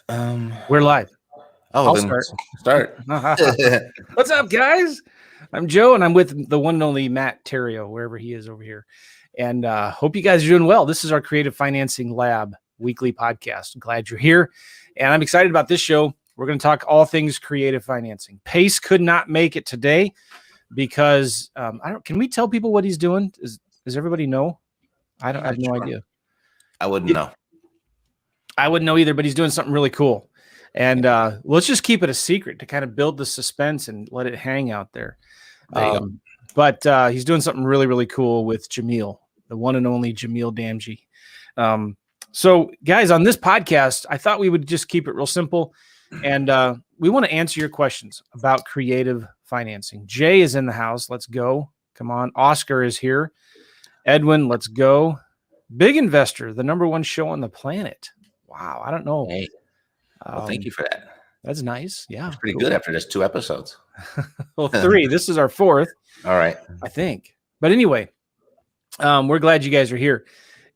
We're live. I'll start. What's up, guys? I'm Joe, and I'm with the one and only Matt Theriault, wherever he is over here. And hope you guys are doing well. This is our Creative Financing Lab weekly podcast. I'm glad you're here, and I'm excited about this show. We're going to talk all things creative financing. Pace could not make it today because Can we tell people what he's doing? Does everybody know? I have no idea. I wouldn't know. I wouldn't know either, but he's doing something really cool. And let's just keep it a secret to kind of build the suspense and let it hang out there. But he's doing something really, really cool with Jamil, the one and only Jamil Damji. So, guys, on this podcast, I thought we would just keep it real simple. And we want to answer your questions about creative financing. Jay is in the house. Let's go. Come on. Oscar is here. Edwin, let's go. Big Investor, the #1 show on the planet. Wow. I don't know. Hey. Well, thank you for that. That's nice. Yeah. It's pretty good after just 2 episodes. Well, 3. This is our 4th. All right. I think. But anyway, we're glad you guys are here.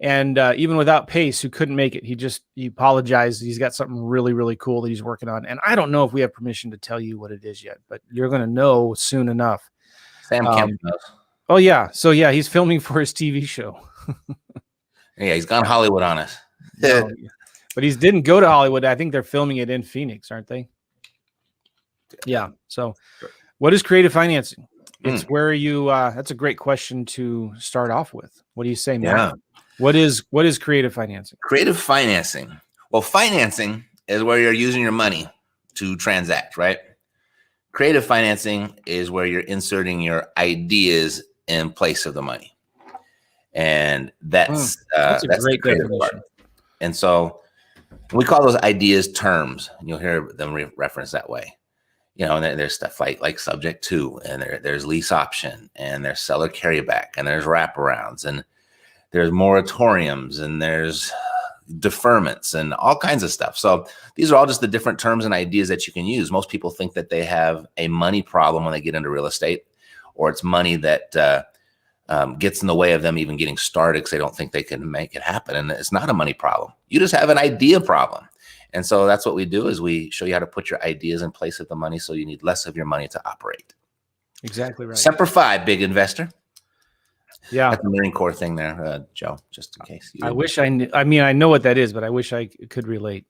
And even without Pace, who couldn't make it, he apologized. He's got something really, really cool that he's working on. And I don't know if we have permission to tell you what it is yet, but you're going to know soon enough. Sam Kemp knows. Oh, yeah. So, yeah, he's filming for his TV show. Yeah, he's gone Hollywood on us. No, but he didn't go to Hollywood. I think they're filming it in Phoenix, aren't they? Yeah. So what is creative financing? It's where you, that's a great question to start off with. What do you say, Matt? Yeah. What is creative financing? Creative financing. Well, financing is where you're using your money to transact, right? Creative financing is where you're inserting your ideas in place of the money. And that's a great definition. Part. And so we call those ideas terms. You'll hear them referenced that way. You know, and there's stuff like subject to, and there's lease option, and there's seller carryback, and there's wraparounds, and there's moratoriums, and there's deferments, and all kinds of stuff. So these are all just the different terms and ideas that you can use. Most people think that they have a money problem when they get into real estate, or it's money that gets in the way of them even getting started because they don't think they can make it happen. And it's not a money problem. You just have an idea problem. And so that's what we do is we show you how to put your ideas in place of the money so you need less of your money to operate. Exactly right. Semper Fi, Big Investor. Yeah. That's the Marine Corps thing there, Joe, just in case. I wish I knew. I mean, I know what that is, but I wish I could relate.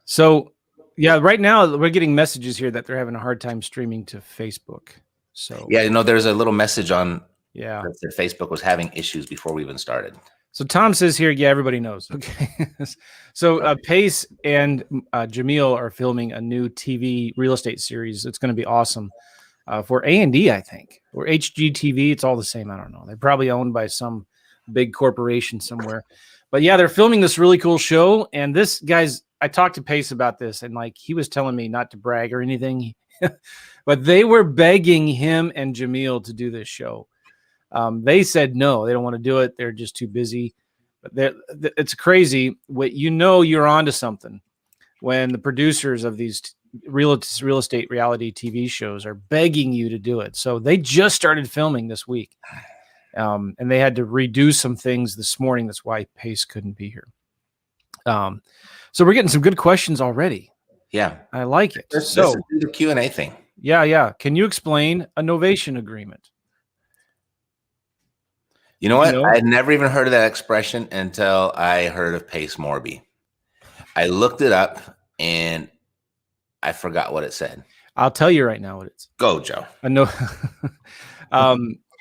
So, yeah, right now we're getting messages here that they're having a hard time streaming to Facebook. So yeah, there's a little message on that Facebook was having issues before we even started. So Tom says here, yeah, everybody knows. Okay. So Pace and Jamil are filming a new TV real estate series. It's going to be awesome for A&D, I think, or HGTV. It's all the same. I don't know. They're probably owned by some big corporation somewhere. But yeah, they're filming this really cool show. And this, guys, I talked to Pace about this, and like he was telling me not to brag or anything. But they were begging him and Jamil to do this show. They said no, they don't want to do it. They're just too busy. But it's crazy. You're onto something when the producers of these real estate reality TV shows are begging you to do it. So they just started filming this week, and they had to redo some things this morning. That's why Pace couldn't be here. So we're getting some good questions already. Yeah, I like it. Let's do the Q&A thing. Yeah. Can you explain anovation agreement? You know what? I had never even heard of that expression until I heard of Pace Morby. I looked it up and I forgot what it said. I'll tell you right now what it's. Go, Joe.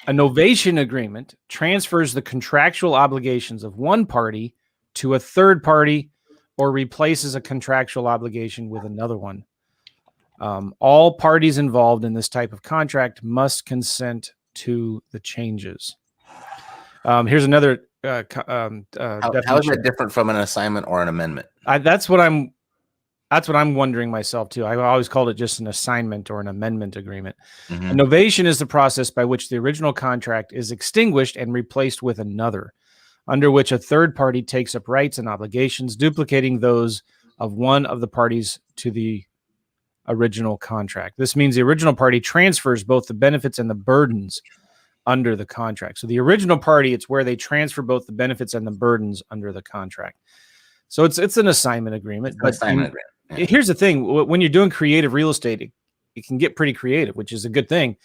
Anovation agreement transfers the contractual obligations of one party to a third party or replaces a contractual obligation with another one. All parties involved in this type of contract must consent to the changes. Here's another definition. How is that different from an assignment or an amendment? That's what I'm wondering myself too. I always called it just an assignment or an amendment agreement. Mm-hmm. Anovation is the process by which the original contract is extinguished and replaced with another, under which a third party takes up rights and obligations, duplicating those of one of the parties to the original contract. This means the original party transfers both the benefits and the burdens under the contract. So the original party, it's where they transfer both the benefits and the burdens under the contract. So it's an assignment agreement. It's an assignment agreement. Yeah. Here's the thing: when you're doing creative real estate, it can get pretty creative, which is a good thing.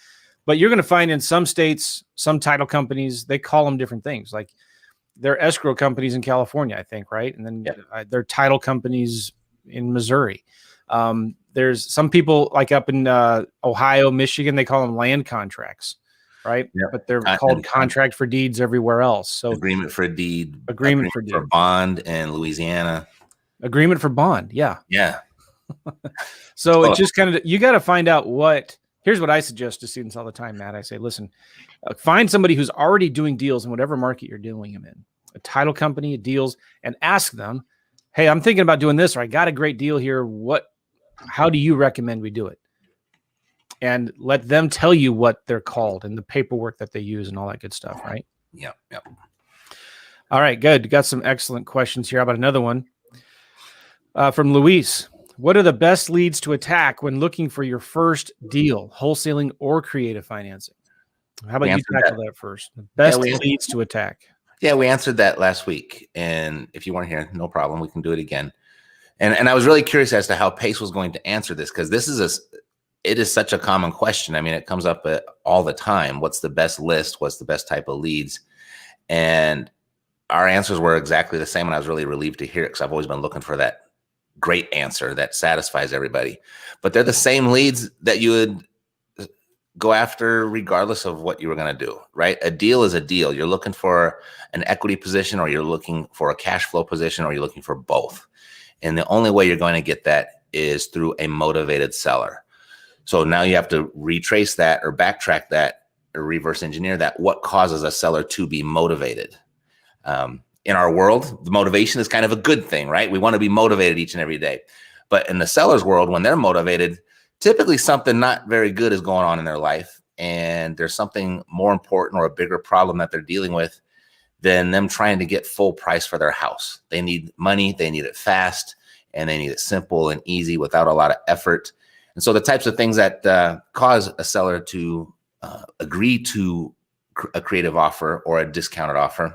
But you're going to find in some states, some title companies, they call them different things. Like they're escrow companies in California, I think, right? And then they're title companies in Missouri. There's some people like up in Ohio, Michigan, they call them land contracts, right? Yep. But they're called contract for deeds everywhere else. So agreement for deed, agreement for deed, for bond in Louisiana, agreement for bond. Yeah. Yeah. So it just kind of, you got to find out here's what I suggest to students all the time, Matt. I say, listen, find somebody who's already doing deals in whatever market you're doing them in, a title company, deals, and ask them, hey, I'm thinking about doing this, or I got a great deal here. How do you recommend we do it? And let them tell you what they're called and the paperwork that they use and all that good stuff, right? Yep. All right, good. Got some excellent questions here. How about another one from Luis? What are the best leads to attack when looking for your first deal, wholesaling or creative financing? How about you tackle that first? The best leads to attack. Yeah, we answered that last week. And if you weren't here, no problem. We can do it again. And I was really curious as to how Pace was going to answer this, because it is such a common question. I mean, it comes up all the time. What's the best list? What's the best type of leads? And our answers were exactly the same. And I was really relieved to hear it, because I've always been looking for that great answer that satisfies everybody. But they're the same leads that you would go after regardless of what you were going to do, right? A deal is a deal. You're looking for an equity position, or you're looking for a cash flow position, or you're looking for both. And the only way you're going to get that is through a motivated seller. So now you have to retrace that, or backtrack that, or reverse engineer that. What causes a seller to be motivated? In our world, the motivation is kind of a good thing, right? We want to be motivated each and every day. But in the seller's world, when they're motivated, typically something not very good is going on in their life, and there's something more important or a bigger problem that they're dealing with than them trying to get full price for their house. They need money, they need it fast, and they need it simple and easy without a lot of effort. And so the types of things that cause a seller to agree to a creative offer or a discounted offer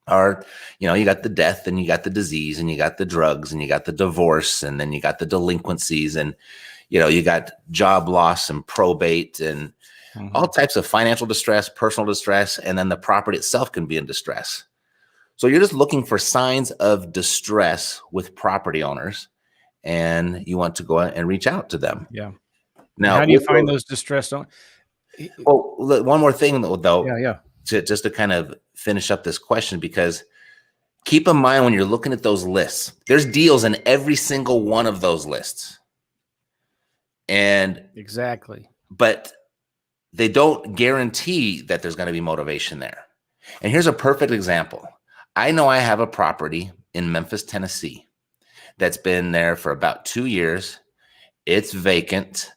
are, you got the death, and you got the disease, and you got the drugs, and you got the divorce, and then you got the delinquencies, and you got job loss and probate, and all types of financial distress, personal distress, and then the property itself can be in distress. So you're just looking for signs of distress with property owners, and you want to go and reach out to them. Yeah. Now, how do you find those distressed owners? Well, one more thing though. Yeah. Just to kind of finish up this question, because keep in mind when you're looking at those lists, there's deals in every single one of those lists. And exactly. But they don't guarantee that there's going to be motivation there. And here's a perfect example. I know I have a property in Memphis, Tennessee, that's been there for about 2 years. It's vacant.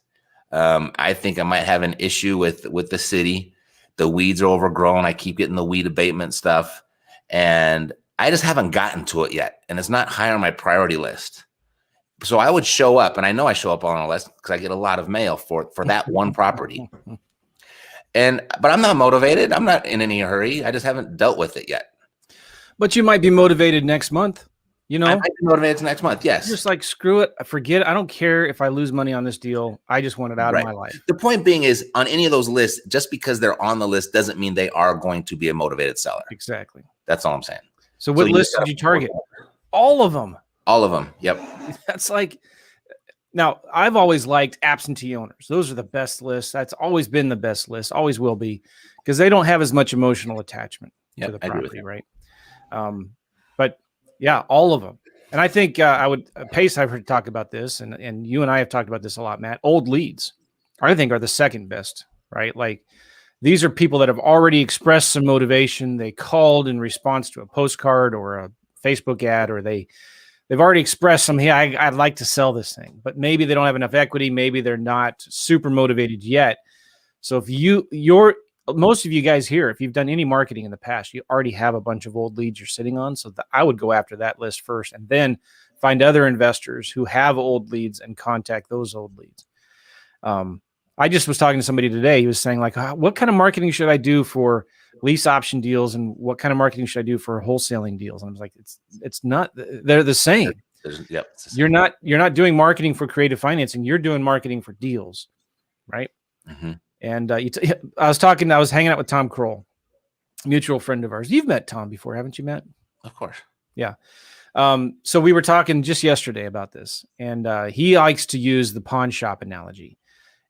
I think I might have an issue with the city. The weeds are overgrown. I keep getting the weed abatement stuff, and I just haven't gotten to it yet. And it's not high on my priority list. So I would show up, and I know I show up on a list because I get a lot of mail for that one property. But I'm not motivated. I'm not in any hurry. I just haven't dealt with it yet. But you might be motivated next month. I might be motivated next month. Yes. Just like, screw it. Forget it. I don't care if I lose money on this deal. I just want it out of my life. The point being is, on any of those lists, just because they're on the list doesn't mean they are going to be a motivated seller. Exactly. That's all I'm saying. So what list did you target? All of them. All of them. Yep. That's like, now I've always liked absentee owners. Those are the best lists. That's always been the best list. Always will be, because they don't have as much emotional attachment to the property, right? But yeah, all of them. And I think Pace, I've heard talk about this, and you and I have talked about this a lot, Matt. Old leads, I think, are the second best, right? Like, these are people that have already expressed some motivation. They called in response to a postcard or a Facebook ad, or they've already expressed some, hey, I'd like to sell this thing, but maybe they don't have enough equity. Maybe they're not super motivated yet. So if most of you guys here, if you've done any marketing in the past, you already have a bunch of old leads you're sitting on. So I would go after that list first, and then find other investors who have old leads and contact those old leads. I just was talking to somebody today. He was saying, like, what kind of marketing should I do for lease option deals and what kind of marketing should I do for wholesaling deals? And I was like, it's not, they're the same. Yep. You're not doing marketing for creative financing. You're doing marketing for deals, right? Mm-hmm. And I was hanging out with Tom Kroll, mutual friend of ours. You've met Tom before, haven't you, Matt? Of course. Yeah. So we were talking just yesterday about this, and he likes to use the pawn shop analogy.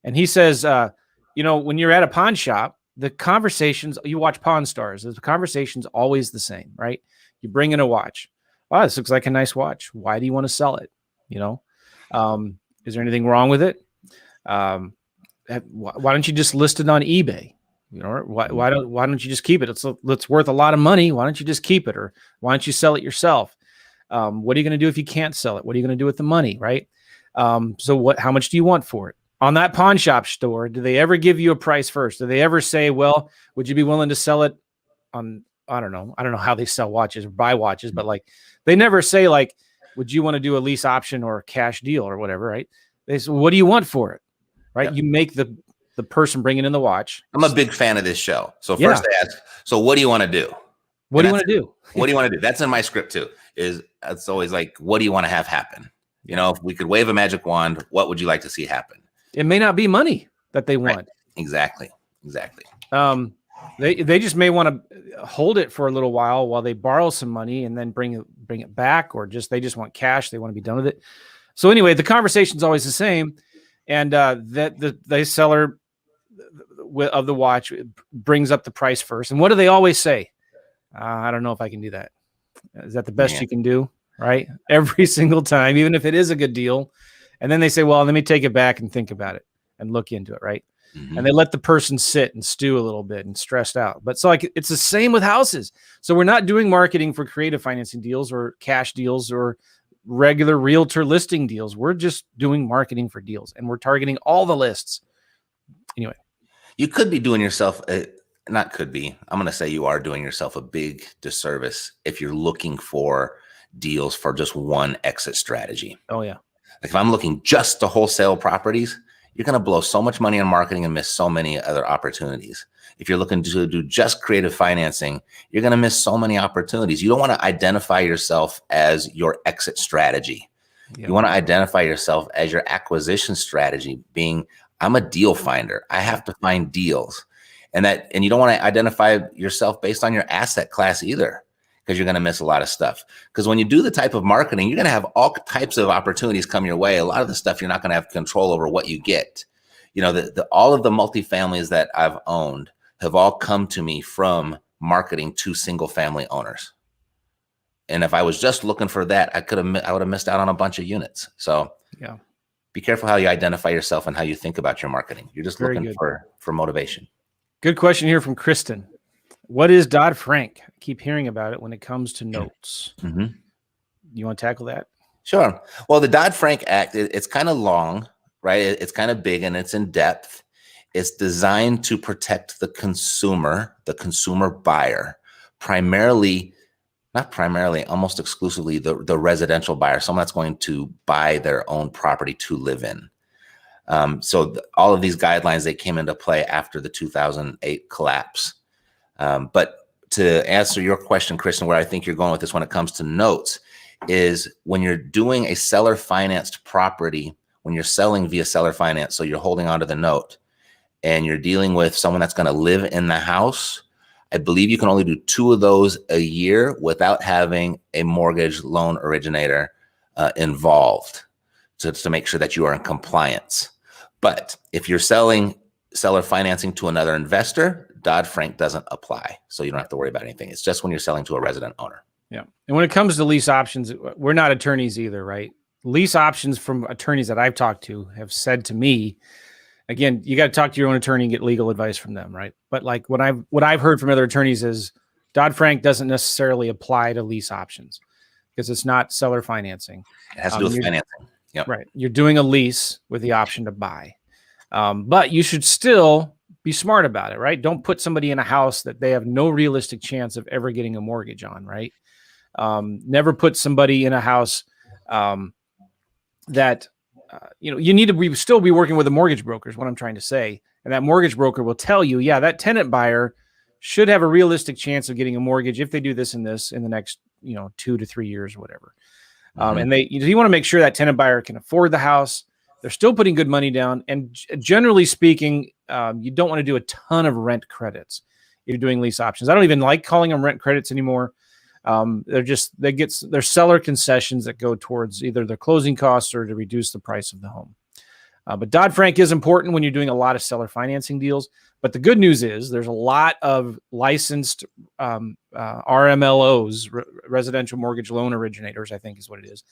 And he says, when you're at a pawn shop, the conversations, you watch Pawn Stars, the conversation's always the same, right? You bring in a watch. Wow, this looks like a nice watch. Why do you want to sell it? Is there anything wrong with it? Why don't you just list it on eBay? Why don't you just keep it? It's worth a lot of money. Why don't you just keep it? Or why don't you sell it yourself? What are you going to do if you can't sell it? What are you going to do with the money? Right. How much do you want for it? On that pawn shop store, do they ever give you a price first? Do they ever say, well, would you be willing to sell it on, I don't know how they sell watches or buy watches, but like, they never say like, would you want to do a lease option or a cash deal or whatever, right? They say, what do you want for it? Right. Yep. You make the person bringing in the watch. I'm a big fan of this show. So first I ask, so what do you want to do? What do you want to do? What do you want to do? That's in my script too. It's always like, what do you want to have happen? If we could wave a magic wand, what would you like to see happen? It may not be money that they want. Right. Exactly. They just may want to hold it for a little while they borrow some money and then bring it back, or they just want cash. They want to be done with it. So anyway, the conversation's always the same. And the seller of the watch brings up the price first. And what do they always say? I don't know if I can do that. Is that the best you can do? Right? Every single time, even if it is a good deal. And then they say, well, let me take it back and think about it and look into it. Right. Mm-hmm. And they let the person sit and stew a little bit and stressed out. But so like, it's the same with houses. So we're not doing marketing for creative financing deals or cash deals or regular realtor listing deals. We're just doing marketing for deals, and we're targeting all the lists. Anyway, you could be doing yourself, I'm going to say you are doing yourself a big disservice if you're looking for deals for just one exit strategy. Oh yeah. Like if I'm looking just to wholesale properties, you're going to blow so much money on marketing and miss so many other opportunities. If you're looking to do just creative financing, you're going to miss so many opportunities. You don't want to identify yourself as your exit strategy. Yep. You want to identify yourself as your acquisition strategy, being, I'm a deal finder. I have to find deals. And you don't want to identify yourself based on your asset class either, because you're going to miss a lot of stuff. Because when you do the type of marketing, you're going to have all types of opportunities come your way. A lot of the stuff you're not going to have control over what you get. All of the multifamilies that I've owned have all come to me from marketing to single family owners. And if I was just looking for that, I would have missed out on a bunch of units. So yeah, be careful how you identify yourself and how you think about your marketing. You're just looking for motivation. Good question here from Kristen. What is DoddFrank? I keep hearing about it when it comes to notes. Mm-hmm. You want to tackle that? Sure. Well, the Dodd-Frank Act, it's kind of long, right? It's kind of big and it's in depth. It's designed to protect the consumer buyer, almost exclusively the residential buyer, someone that's going to buy their own property to live in. All of these guidelines, they came into play after the 2008 collapse. But to answer your question, Kristen, where I think you're going with this when it comes to notes is when you're doing a seller financed property, when you're selling via seller finance, so you're holding onto the note and you're dealing with someone that's going to live in the house, I believe you can only do 2 of those a year without having a mortgage loan originator involved to make sure that you are in compliance. But if you're selling seller financing to another investor, Dodd-Frank doesn't apply. So you don't have to worry about anything. It's just when you're selling to a resident owner. Yeah. And when it comes to lease options, we're not attorneys either, right? Lease options from attorneys that I've talked to have said to me, again, you got to talk to your own attorney and get legal advice from them, right? But like what I've heard from other attorneys is Dodd-Frank doesn't necessarily apply to lease options because it's not seller financing. It has to do with financing. Yep. Right. You're doing a lease with the option to buy. But you should still be smart about it, right? Don't put somebody in a house that they have no realistic chance of ever getting a mortgage on, right? Never put somebody in a house that, you need to still be working with a mortgage broker is what I'm trying to say. And that mortgage broker will tell you, yeah, that tenant buyer should have a realistic chance of getting a mortgage if they do this and this in the next 2 to 3 years or whatever. And you want to make sure that tenant buyer can afford the house. They're still putting good money down. And generally speaking, you don't want to do a ton of rent credits if you're doing lease options. I don't even like calling them rent credits anymore. They're seller concessions that go towards either their closing costs or to reduce the price of the home. But DoddFrank is important when you're doing a lot of seller financing deals. But the good news is there's a lot of licensed RMLOs, residential mortgage loan originators, I think is what it is,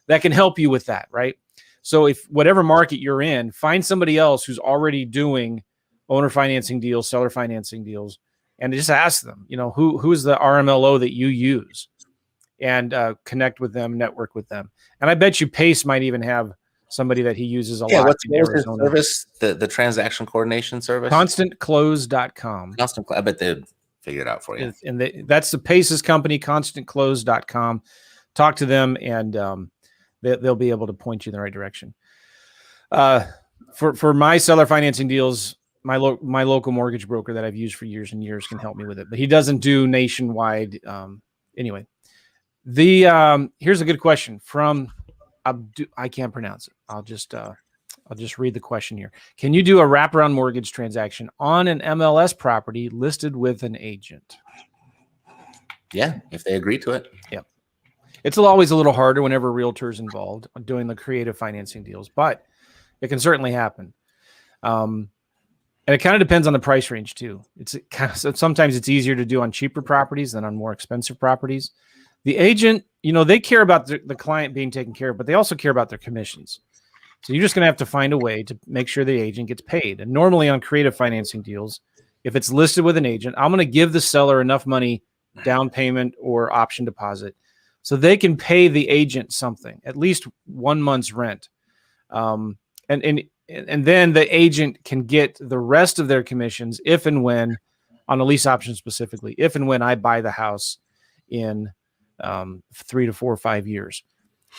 that can help you with that, right? So if whatever market you're in, find somebody else who's already doing owner financing deals, seller financing deals, and just ask them, who's the RMLO that you use, and connect with them, network with them. And I bet you Pace might even have somebody that he uses a lot. What's his service? The transaction coordination service? ConstantClose.com. I bet they'd figure it out for you. And that's the Pace's company, ConstantClose.com. Talk to them, and they'll be able to point you in the right direction. For my seller financing deals, my local mortgage broker that I've used for years and years can help me with it, but he doesn't do nationwide. Anyway, here's a good question from I can't pronounce it. I'll just read the question here. Can you do a wraparound mortgage transaction on an MLS property listed with an agent? Yeah, if they agree to it. Yep. It's always a little harder whenever a realtor's involved doing the creative financing deals, but it can certainly happen. And it kind of depends on the price range too. Sometimes it's easier to do on cheaper properties than on more expensive properties. The agent, they care about the client being taken care of, but they also care about their commissions. So you're just going to have to find a way to make sure the agent gets paid. And normally on creative financing deals, if it's listed with an agent, I'm going to give the seller enough money, down payment or option deposit, so they can pay the agent something, at least 1 month's rent. And then the agent can get the rest of their commissions if and when, on a lease option specifically, if and when I buy the house in 3 to 4 or 5 years.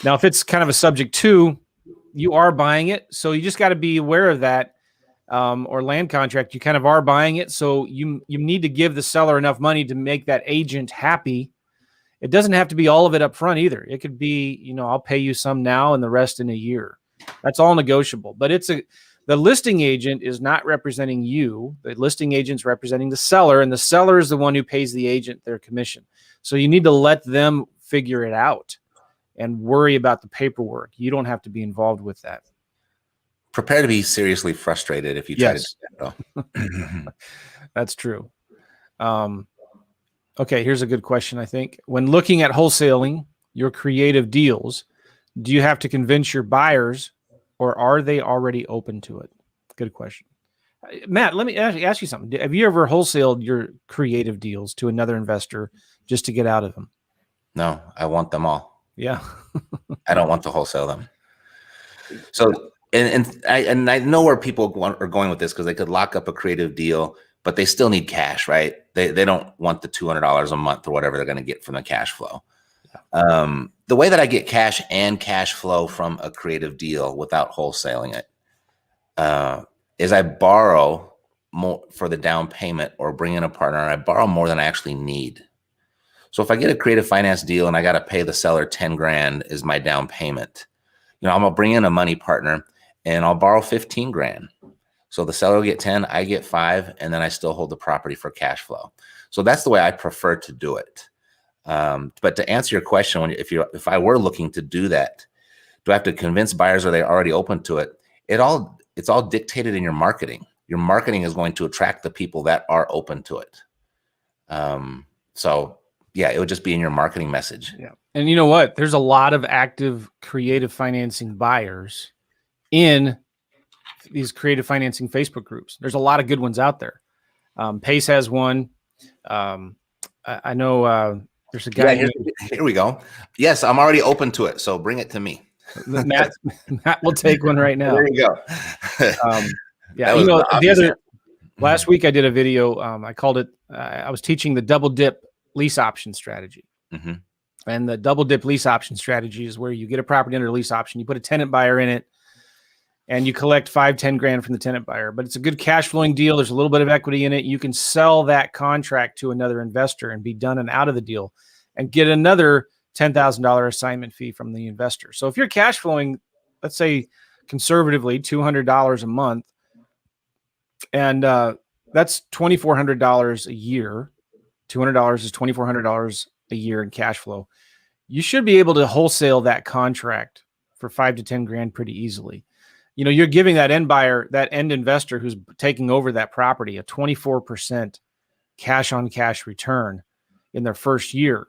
Now, if it's kind of a subject to, you are buying it, so you just got to be aware of that, or land contract, you kind of are buying it, so you need to give the seller enough money to make that agent happy. It doesn't have to be all of it up front either. It could be, I'll pay you some now and the rest in a year. That's all negotiable. But the listing agent is not representing you. The listing agent's representing the seller, and the seller is the one who pays the agent their commission. So you need to let them figure it out and worry about the paperwork. You don't have to be involved with that. Prepare to be seriously frustrated if you try to do that, though. That's true. Okay, here's a good question, I think. When looking at wholesaling your creative deals, do you have to convince your buyers, or are they already open to it? Good question. Matt, let me ask you something. Have you ever wholesaled your creative deals to another investor just to get out of them? No, I want them all. Yeah. I don't want to wholesale them. So, and I know where people are going with this, because they could lock up a creative deal, but they still need cash, right? They don't want the $200 a month or whatever they're going to get from the cash flow. Yeah. The way that I get cash and cash flow from a creative deal without wholesaling it is I borrow more for the down payment, or bring in a partner, and I borrow more than I actually need. So if I get a creative finance deal and I got to pay the seller 10 grand is my down payment, I'm going to bring in a money partner and I'll borrow 15 grand. So the seller will get 10, I get 5, and then I still hold the property for cash flow. So that's the way I prefer to do it. But to answer your question, if I were looking to do that, do I have to convince buyers, or are they already open to it? It's all dictated in your marketing. Your marketing is going to attract the people that are open to it. So yeah, it would just be in your marketing message. Yeah. And you know what? There's a lot of active creative financing buyers in these creative financing Facebook groups. There's a lot of good ones out there. Pace has one. I know there's a guy. Yeah, here we go. Yes, I'm already open to it. So bring it to me. Matt will take one right now. There you go. Yeah. Last week I did a video. I called it, I was teaching the double dip lease option strategy. Mm-hmm. And the double dip lease option strategy is where you get a property under lease option, you put a tenant buyer in it, and you collect 5-10 grand from the tenant buyer, but it's a good cash flowing deal. There's a little bit of equity in it. You can sell that contract to another investor and be done and out of the deal and get another $10,000 assignment fee from the investor. So if you're cash flowing, let's say conservatively $200 a month, and that's $2,400 a year. $200 is $2,400 a year in cash flow. You should be able to wholesale that contract for 5 to 10 grand pretty easily. You know, you're giving that end buyer, that end investor who's taking over that property, a 24% cash on cash return in their first year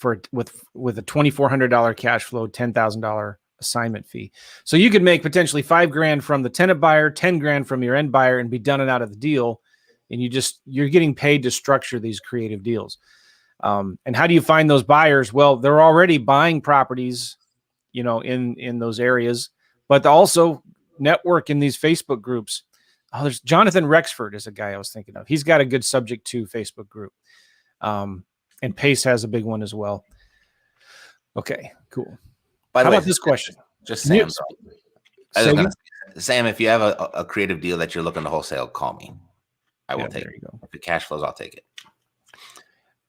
with a $2,400 cash flow, $10,000 assignment fee. So you could make potentially 5 grand from the tenant buyer, 10 grand from your end buyer, and be done and out of the deal. And you're getting paid to structure these creative deals. And how do you find those buyers? Well, they're already buying properties, you know, in those areas, but also network in these Facebook groups. Oh, there's Jonathan Rexford is a guy I was thinking of. He's got a good subject to Facebook group. And Pace has a big one as well. Okay, cool. By the How way, about this question? Just Sam. Sam, if you have a creative deal that you're looking to wholesale, call me. I will take it. You go. If the cash flows, I'll take it.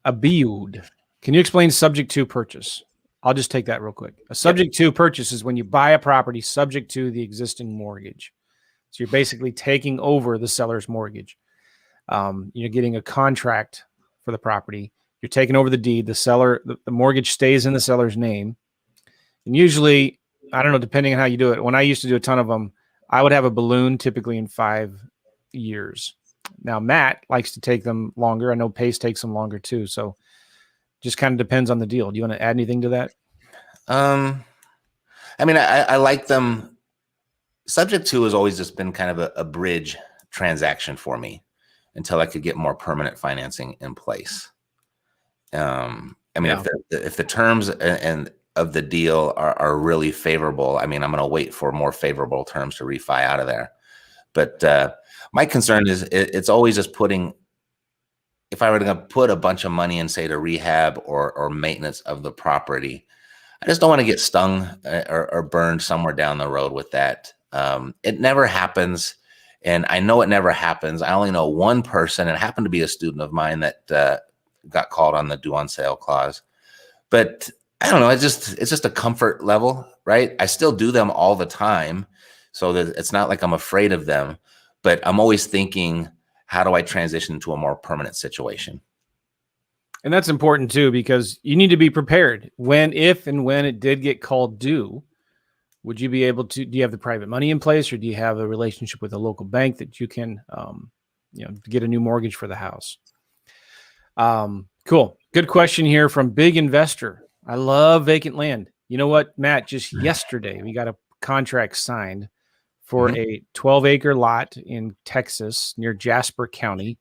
Abiud. Can you explain subject to purchase? I'll just take that real quick. A subject to purchase is when you buy a property subject to the existing mortgage. So you're basically taking over the seller's mortgage. You're getting a contract for the property. You're taking over the deed. The mortgage stays in the seller's name. And usually, I don't know, depending on how you do it. When I used to do a ton of them, I would have a balloon typically in 5 years. Now, Matt likes to take them longer. I know Pace takes them longer too. So just kind of depends on the deal. Do you want to add anything to that? I mean, I like them. Subject to has always just been kind of a bridge transaction for me until I could get more permanent financing in place. I mean, if the terms and of the deal are really favorable, I mean, I'm going to wait for more favorable terms to refi out of there. But my concern is it's always just putting, if I were to put a bunch of money in, say, to rehab or maintenance of the property, I just don't want to get stung or burned somewhere down the road with that. It never happens. And I know it never happens. I only know one person, and it happened to be a student of mine that got called on the due on sale clause. But I don't know. It's just a comfort level, right? I still do them all the time, so that it's not like I'm afraid of them. But I'm always thinking, how do I transition to a more permanent situation? And that's important too, because you need to be prepared if and when it did get called due. Would you be able to? Do you have the private money in place, or do you have a relationship with a local bank that you can, get a new mortgage for the house? Cool. Good question here from Big Investor. I love vacant land. You know what, Matt? Just yesterday, we got a contract signed for a 12-acre lot in Texas near Jasper County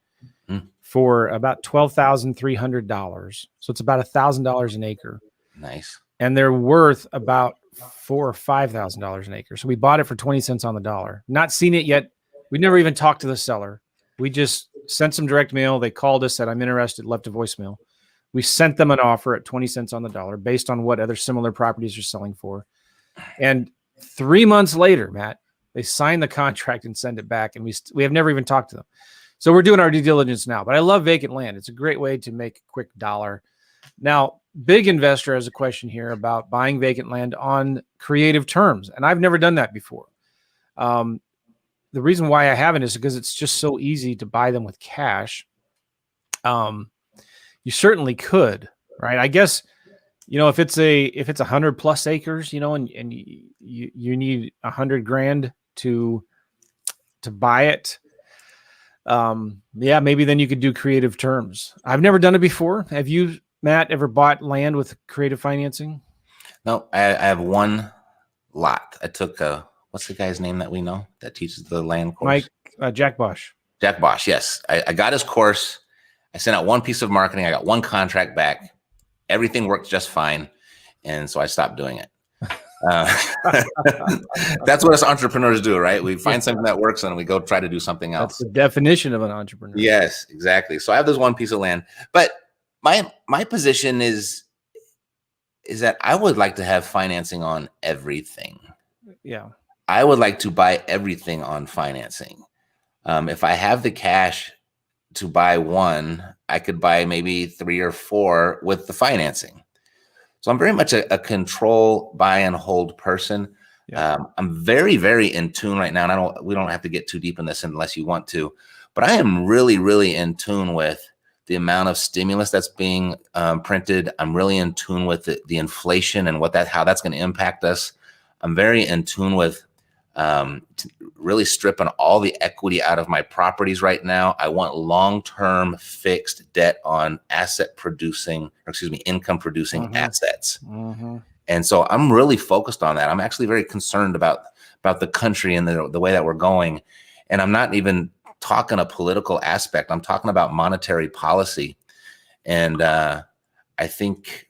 for about $12,300. So it's about $1,000 an acre. Nice. And they're worth about $4,000 or $5,000 an acre. So we bought it for 20 cents on the dollar. Not seen it yet. We never even talked to the seller. We just sent some direct mail. They called us, said, I'm interested, left a voicemail. We sent them an offer at 20 cents on the dollar based on what other similar properties are selling for. And 3 months later, Matt, they signed the contract and send it back. And we have never even talked to them. So we're doing our due diligence now. But I love vacant land. It's a great way to make a quick dollar. Now, Big Investor has a question here about buying vacant land on creative terms. And I've never done that before. The reason why I haven't is because it's just so easy to buy them with cash. You certainly could, right? I guess, if it's 100 plus acres, and you need 100 grand to buy it. Maybe then you could do creative terms. I've never done it before. Have you, Matt, ever bought land with creative financing? No, I have one lot. I took what's the guy's name that we know that teaches the land course? Jack Bosch. Jack Bosch, yes. I got his course. I sent out one piece of marketing. I got one contract back. Everything worked just fine. And so I stopped doing it. That's what us entrepreneurs do, right? We find something that works and we go try to do something else. That's the definition of an entrepreneur. Yes, exactly. So I have this one piece of land. But my position is that I would like to have financing on everything. Yeah. I would like to buy everything on financing. If I have the cash to buy one, I could buy maybe 3 or 4 with the financing. So I'm very much a control, buy and hold person. Yeah. I'm very, very in tune right now, and we don't have to get too deep in this unless you want to, but I am really, really in tune with the amount of stimulus that's being printed. I'm really in tune with the inflation and how that's going to impact us. I'm very in tune with really stripping all the equity out of my properties right now. I want long-term fixed debt on income producing assets. And so I'm really focused on that. I'm actually very concerned about the country and the way that we're going. And I'm not even talking a political aspect. I'm talking about monetary policy. And I think,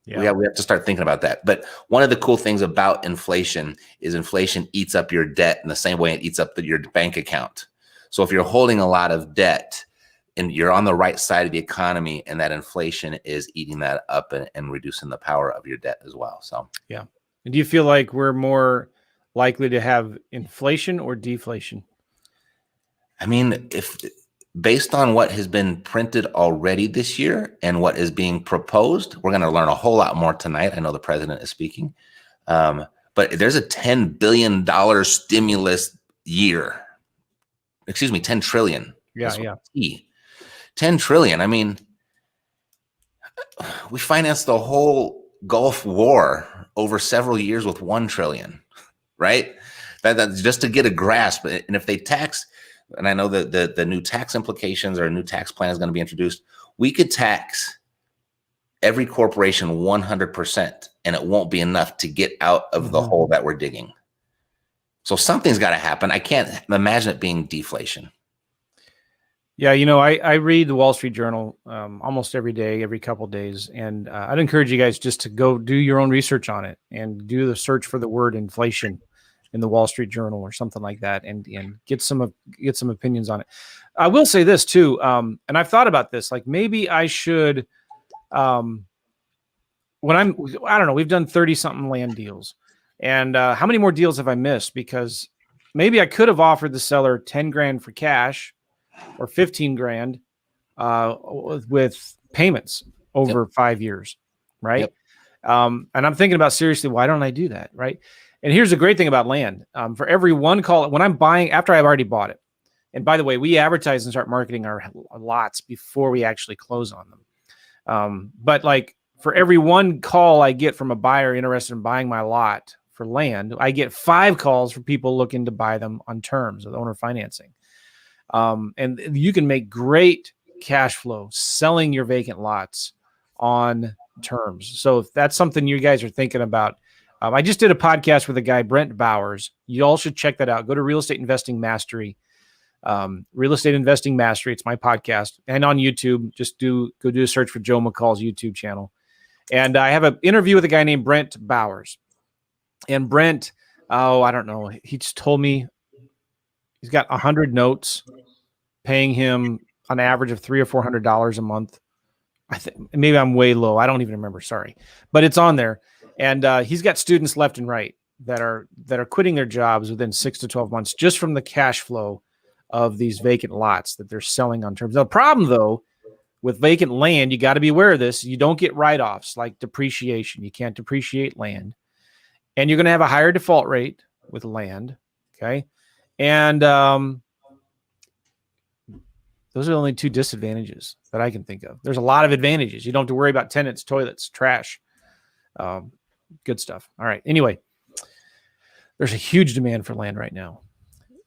we have to start thinking about that. But one of the cool things about inflation is inflation eats up your debt in the same way it eats up your bank account. So if you're holding a lot of debt and you're on the right side of the economy, and that inflation is eating that up and reducing the power of your debt as well. So, yeah. And do you feel like we're more likely to have inflation or deflation? I mean, based on what has been printed already this year and what is being proposed, we're going to learn a whole lot more tonight. I know the president is speaking, but there's a $10 billion stimulus year. Excuse me, 10 trillion. Yeah. 10 trillion. I mean, we financed the whole Gulf War over several years with 1 trillion, right? That's just to get a grasp. And if they tax, and I know that the new tax implications or a new tax plan is going to be introduced, we could tax every corporation 100%, and it won't be enough to get out of the hole that we're digging. So something's got to happen. I can't imagine it being deflation. Yeah, I read the Wall Street Journal almost every day, every couple of days, and I'd encourage you guys just to go do your own research on it and do the search for the word inflation in the Wall Street Journal or something like that, and get some opinions on it. I will say this too, and I've thought about this. Like maybe I should, I don't know. We've done 30-something land deals, and how many more deals have I missed? Because maybe I could have offered the seller 10 grand for cash, or 15 grand with payments over 5 years, right? Yep. And I'm thinking about seriously, why don't I do that, right? And here's the great thing about land. For every one call, when I'm buying, after I've already bought it, and by the way, we advertise and start marketing our lots before we actually close on them. But like for every one call I get from a buyer interested in buying my lot for land, I get 5 calls from people looking to buy them on terms with owner financing. And you can make great cash flow selling your vacant lots on terms. So if that's something you guys are thinking about, I just did a podcast with a guy, Brent Bowers. You all should check that out. Go to Real Estate Investing Mastery. Real Estate Investing Mastery. It's my podcast. And on YouTube, just go do a search for Joe McCall's YouTube channel. And I have an interview with a guy named Brent Bowers. And Brent, I don't know. He just told me he's got 100 notes paying him on average of $300 or $400 a month. I think maybe I'm way low. I don't even remember. Sorry, but it's on there. And he's got students left and right that are quitting their jobs within 6 to 12 months just from the cash flow of these vacant lots that they're selling on terms. Now, the problem though with vacant land, you got to be aware of this. You don't get write-offs like depreciation. You can't depreciate land, and you're going to have a higher default rate with land. Okay, and those are the only 2 disadvantages that I can think of. There's a lot of advantages. You don't have to worry about tenants, toilets, trash. Good stuff. All right. Anyway, there's a huge demand for land right now.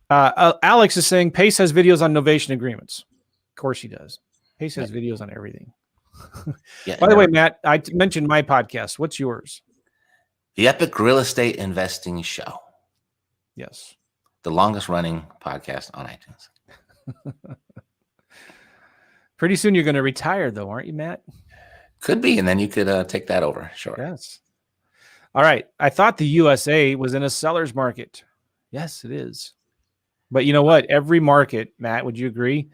Alex is saying Pace has videos on novation agreements. Of course he does. Pace has videos on everything. By the way, Matt, I mentioned my podcast. What's yours? The Epic Real Estate Investing Show. Yes. The longest running podcast on iTunes. Pretty soon you're going to retire though, aren't you, Matt? Could be, and then you could take that over. Sure. Yes. All right. I thought the USA was in a seller's market. Yes, it is. But you know what? Every market, Matt, would you agree?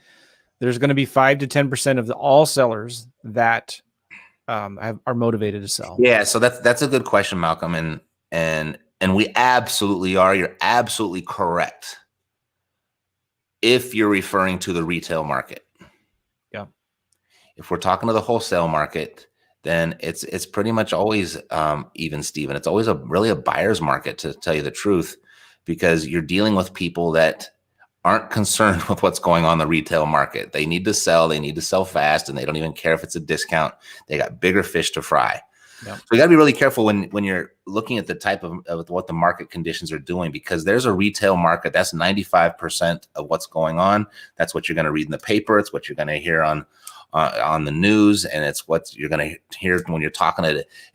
There's going to be 5 to 10% of all sellers that are motivated to sell. Yeah. So that's a good question, Malcolm. And And we absolutely are. You're absolutely correct. If you're referring to the retail market. Yeah. If we're talking to the wholesale market, then it's pretty much always even, Steven. It's always really a buyer's market, to tell you the truth, because you're dealing with people that aren't concerned with what's going on in the retail market. They need to sell fast, and they don't even care if it's a discount. They got bigger fish to fry. Yep. So you got to be really careful when you're looking at the type of what the market conditions are doing, because there's a retail market. That's 95% of what's going on. That's what you're going to read in the paper. It's what you're going to hear on the news, and it's what you're going to hear when you're talking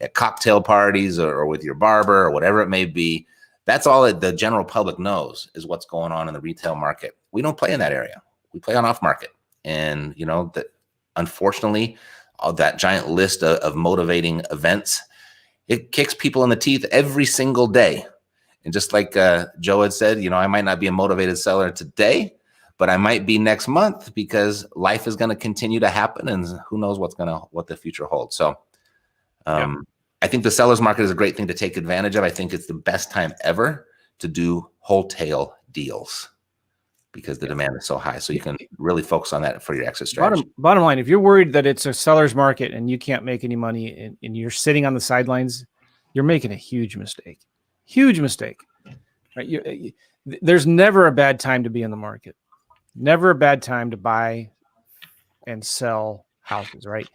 at cocktail parties or with your barber or whatever it may be. That's all that the general public knows, is what's going on in the retail market. We don't play in that area. We play on off market. And, that unfortunately, all that giant list of motivating events, it kicks people in the teeth every single day. And just like Joe had said, I might not be a motivated seller today, but I might be next month, because life is going to continue to happen, and who knows what the future holds. So, I think the seller's market is a great thing to take advantage of. I think it's the best time ever to do wholesale deals, because the demand is so high. So you can really focus on that for your exit strategy. Bottom line, if you're worried that it's a seller's market and you can't make any money and you're sitting on the sidelines, you're making a huge mistake. Huge mistake. Right? There's never a bad time to be in the market. Never a bad time to buy and sell houses, right?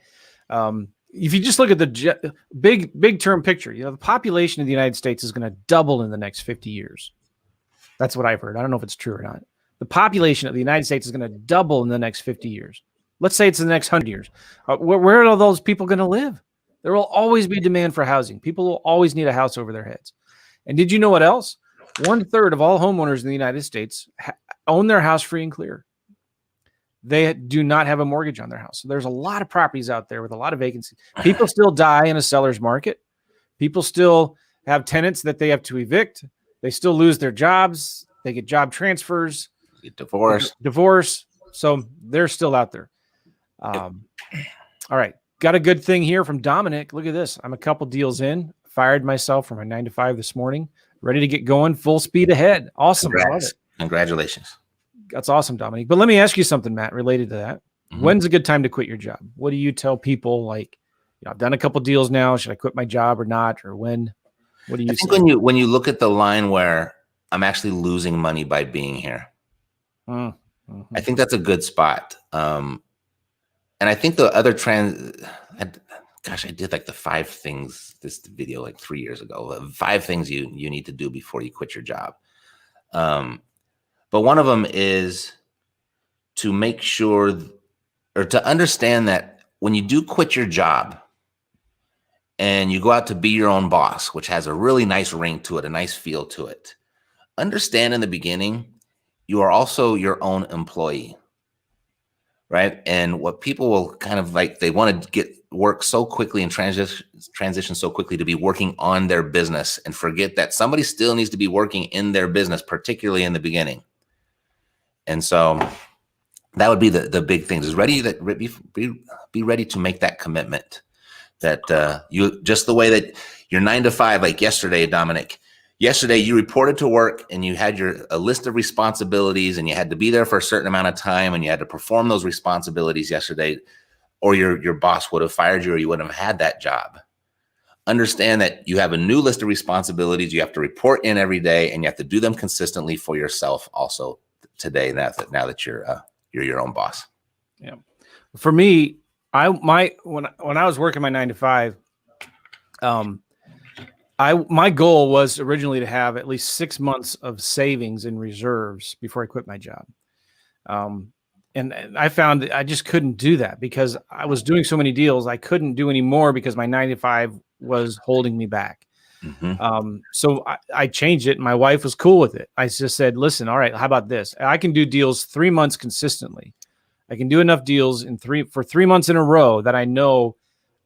If you just look at the big term picture, the population of the United States is going to double in the next 50 years. That's what I've heard. I don't know if it's true or not. The population of the United States is going to double in the next 50 years. Let's say it's the next 100 years. Where are all those people going to live? There will always be demand for housing. People will always need a house over their heads. And did you know what else? 1/3 of all homeowners in the United States own their house free and clear. They do not have a mortgage on their house. So there's a lot of properties out there with a lot of vacancy. People still die in a seller's market. People still have tenants that they have to evict. They still lose their jobs. They get job transfers. Get divorce. So they're still out there. All right. Got a good thing here from Dominic. Look at this. I'm a couple deals in. Fired myself from my 9 to 5 this morning. Ready to get going. Full speed ahead. Awesome. Congratulations. That's awesome, Dominic. But let me ask you something, Matt, related to that. Mm-hmm. When's a good time to quit your job? What do you tell people? Like, I've done a couple deals now. Should I quit my job or not? Or when? What do you think when you look at the line where I'm actually losing money by being here? Mm-hmm. I think that's a good spot. And I think the other I did like the 5 things, this video like 3 years ago, 5 things you need to do before you quit your job. But one of them is to make sure, or to understand, that when you do quit your job and you go out to be your own boss, which has a really nice ring to it, a nice feel to it, understand in the beginning, you are also your own employee, right? And what people will kind of like, they want to get work so quickly and transition so quickly to be working on their business, and forget that somebody still needs to be working in their business, particularly in the beginning. And so that would be the big things, is be ready to make that commitment, that you, just the way that your 9 to 5, like yesterday, Dominic, you reported to work and you had a list of responsibilities, and you had to be there for a certain amount of time, and you had to perform those responsibilities yesterday, or your boss would have fired you, or you wouldn't have had that job. Understand that you have a new list of responsibilities. You have to report in every day, and you have to do them consistently for yourself also today, now that you're your own boss. Yeah. For me, when I was working my 9 to 5, my goal was originally to have at least 6 months of savings in reserves before I quit my job. And I found that I just couldn't do that, because I was doing so many deals. I couldn't do any more because my 9 to 5 was holding me back. Mm-hmm. So I changed it, and my wife was cool with it. I just said, listen, all right, how about this? I can do deals 3 months consistently. I can do enough deals for 3 months in a row that I know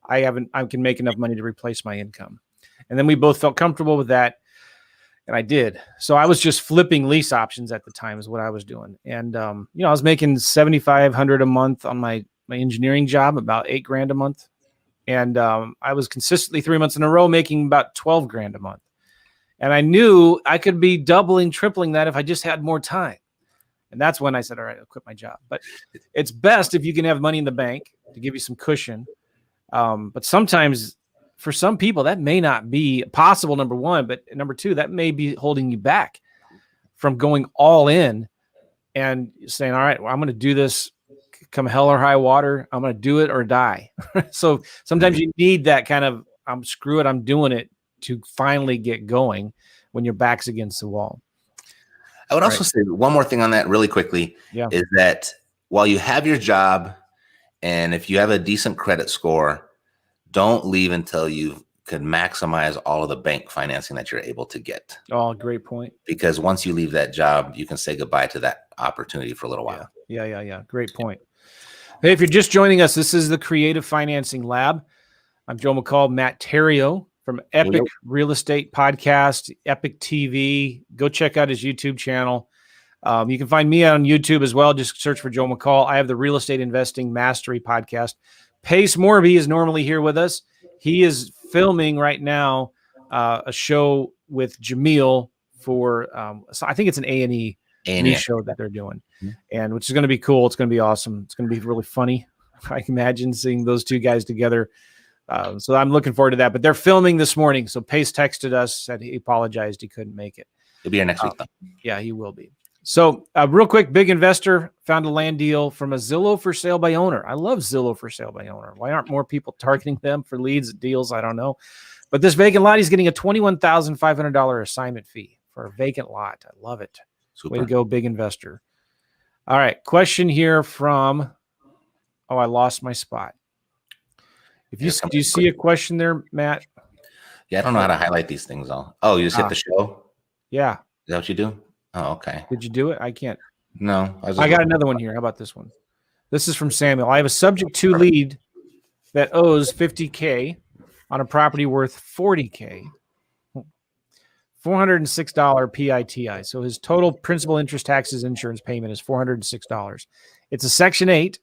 I can make enough money to replace my income. And then we both felt comfortable with that. And I did. So I was just flipping lease options at the time is what I was doing. And, I was making $7,500 a month on my engineering job, about $8,000 a month. And I was consistently 3 months in a row making about $12,000 a month. And I knew I could be doubling, tripling that if I just had more time. And that's when I said, all right, I'll quit my job. But it's best if you can have money in the bank to give you some cushion. But sometimes for some people, that may not be possible, number one. But number two, that may be holding you back from going all in and saying, all right, well, I'm going to do this come hell or high water. I'm going to do it or die. So sometimes you need that kind of, screw it, I'm doing it, to finally get going when your back's against the wall. I would also say one more thing on that really quickly is that while you have your job and if you have a decent credit score, don't leave until you can maximize all of the bank financing that you're able to get. Oh, great point. Because once you leave that job, you can say goodbye to that opportunity for a little while. Yeah. Great point. Hey, if you're just joining us, this is the Creative Financing Lab. I'm Joe McCall, Matt Theriault from Epic Real Estate Podcast, Epic TV. Go check out his YouTube channel. You can find me on YouTube as well. Just search for Joe McCall. I have the Real Estate Investing Mastery Podcast. Pace Morby is normally here with us. He is filming right now a show with Jamil for, so I think it's an A&E show that they're doing, and which is going to be cool. It's going to be awesome. It's going to be really funny. I can imagine seeing those two guys together. So I'm looking forward to that. But they're filming this morning. So Pace texted us, said he apologized he couldn't make it. He'll be here next week, though. Yeah, he will be. So real quick, big investor found a land deal from a Zillow for sale by owner. I love Zillow for sale by owner. Why aren't more people targeting them for leads, deals? I don't know. But this vacant lot, he's getting a $21,500 assignment fee for a vacant lot. I love it. Super. Way to go, big investor. All right. Question here from, I lost my spot. Do you see a question there, Matt? Yeah, I don't know how to highlight these things all. Oh, you just hit the show? Yeah. Is that what you do? Oh, okay. Did you do it? I can't. No. I got another one here. How about this one? This is from Samuel. I have a subject to lead that owes $50K on a property worth $40K. $406 PITI. So his total principal, interest, taxes, insurance payment is $406. It's a Section 8.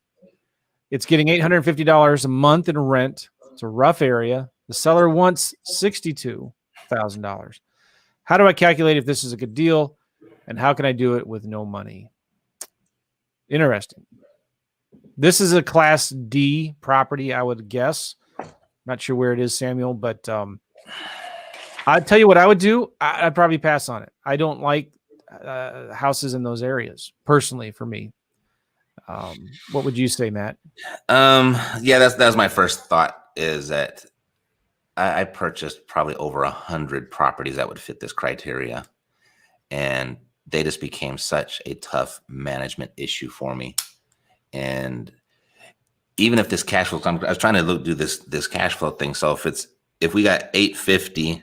It's getting $850 a month in rent. It's a rough area. The seller wants $62,000. How do I calculate if this is a good deal? And how can I do it with no money? Interesting. This is a Class D property, I would guess. Not sure where it is, Samuel, but I'd tell you what I would do. I'd probably pass on it. I don't like houses in those areas, personally, for me. What would you say, Matt? Yeah, that was my first thought, is that I purchased probably over 100 properties that would fit this criteria. And they just became such a tough management issue for me. And even if this cash flow comes, I was trying to do this cash flow thing. So if we got 850,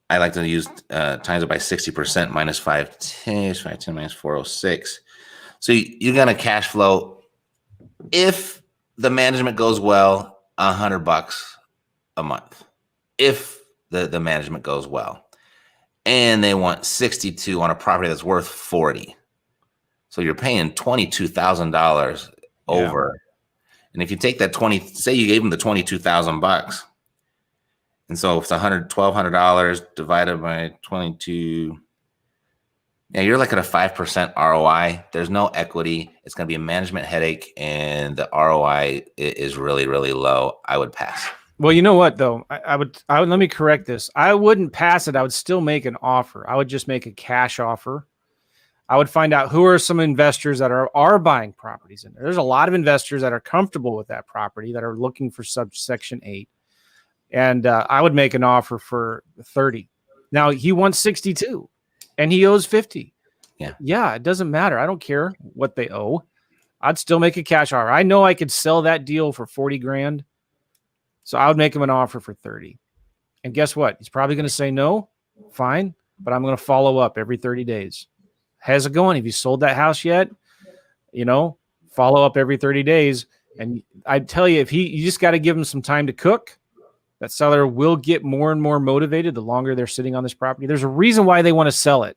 I like to use times it by 60% minus 510 minus 406. So you're gonna cash flow, if the management goes well, $100 a month. If the management goes well, and they want 62 on a property that's worth 40, so you're paying $22,000 over. And if you take that say you gave them the $22,000, and so if it's $1,200 divided by 22. Yeah, you're looking at a 5% ROI. There's no equity. It's going to be a management headache, and the ROI is really, really low. I would pass. Well, you know what, though? I would let me correct this. I wouldn't pass it. I would still make an offer. I would just make a cash offer. I would find out who are some investors that are buying properties in there. There's a lot of investors that are comfortable with that property that are looking for Section 8. And I would make an offer for 30. Now, he wants 62. And he owes 50. Yeah, it doesn't matter. I don't care what they owe. I'd still make a cash offer. I know I could sell that deal for 40 grand. So I would make him an offer for 30. And guess what? He's probably going to say no. Fine. But I'm going to follow up every 30 days. How's it going? Have you sold that house yet? Follow up every 30 days. And I tell you, you just got to give him some time to cook. That seller will get more and more motivated the longer they're sitting on this property. There's a reason why they want to sell it.